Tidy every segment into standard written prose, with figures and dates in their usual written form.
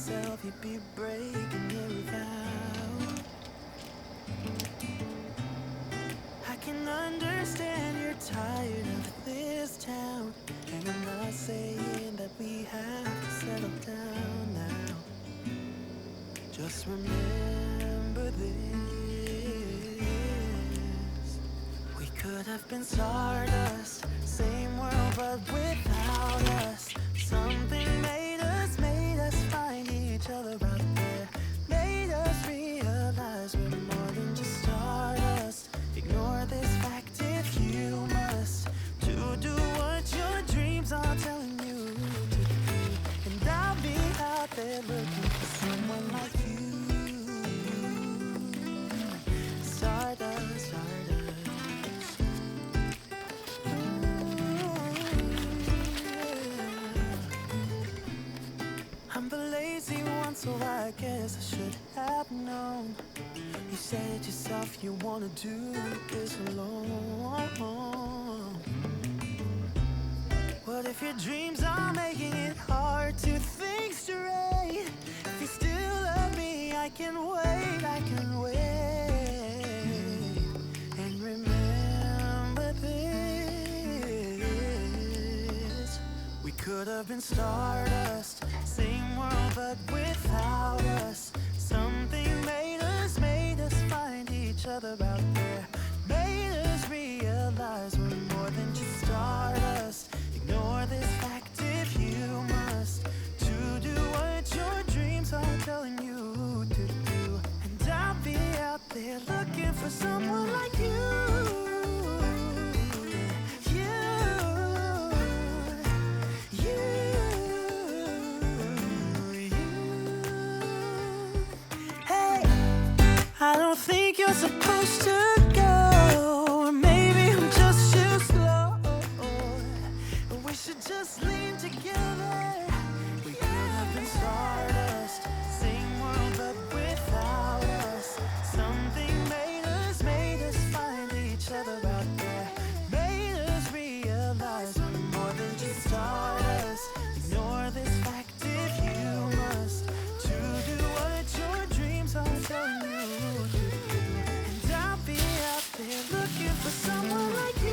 yourself, you'd be breaking every vow. I can understand you're tired of this town, and I'm not saying that we have to settle down now. Just remember this: we could have been stardust, same world but without us. Something made us find each other out there. Made us realize we're more than just stardust. Ignore this fact if you must, to do what your dreams are telling you to do. And I'll be out there looking for someone like you. Stardust, stardust. I'm the lazy one, so I guess I should have known. You said yourself you wanna do this alone. What if your dreams are making it hard to think straight? If you still love me, I can wait, I can wait. And remember this: we could have been stardust, same world but without us. Something made us find each other out there. Made us realize we're more than just stardust. Ignore this fact if you must, to do what your dreams are telling you to do. And I'll be out there looking for someone like you. I don't think you're supposed to go. Maybe I'm just too slow. We should just lean together. We could have been stardust, same world but without us. Something made us find each other out there. Made us realize we're more than just stardust. Ignore this fact if you must, to do what your dreams are telling you. Looking for someone like you.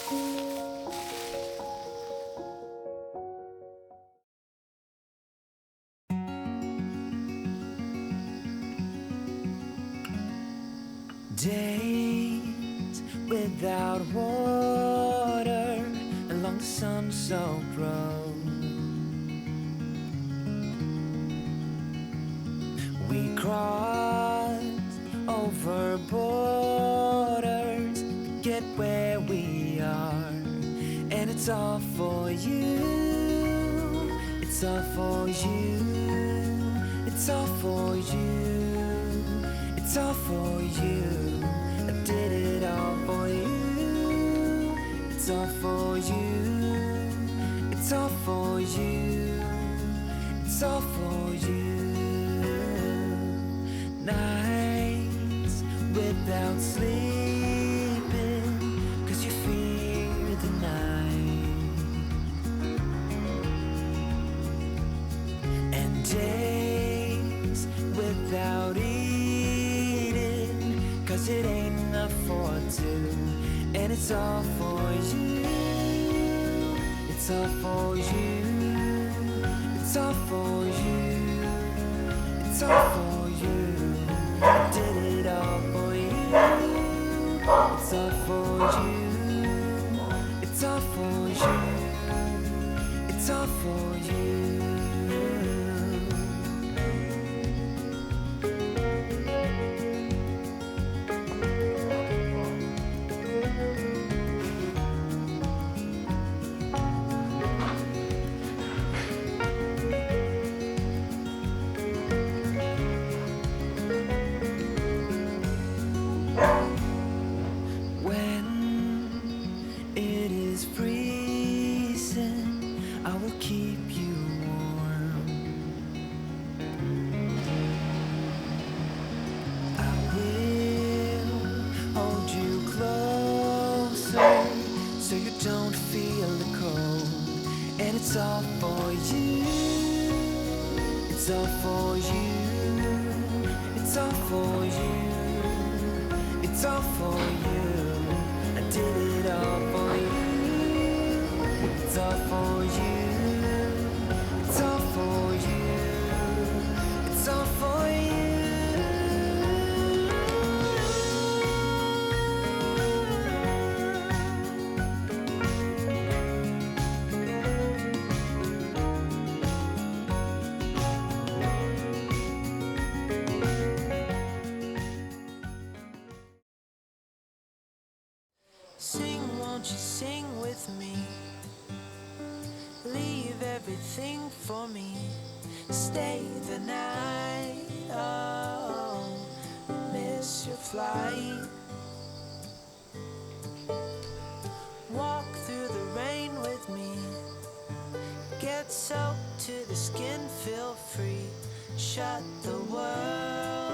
Days without water along the sun-soaked road. We crossed over borders to get where we are, and it's all for you. It's all for you. It's all for you. It's all for you. I did it all for you. It's all for you. It's all for you. It's all for you. Nights without sleeping 'cause you fear the night, and days without eating 'cause it ain't enough for two, and it's all for you. It's all for you. It's all for you. It's all for you. I did it all for you. It's all for you. It's all for you. It's all for you. So you don't feel the cold, and it's all for you. It's all for you. It's all for you. It's all for you. I did it all for you. It's all for you. It's all for you. It's all for you. Sing, won't you sing with me? Leave everything for me. Stay the night. Oh, miss your flight. Walk through the rain with me. Get soaked to the skin, feel free. Shut the world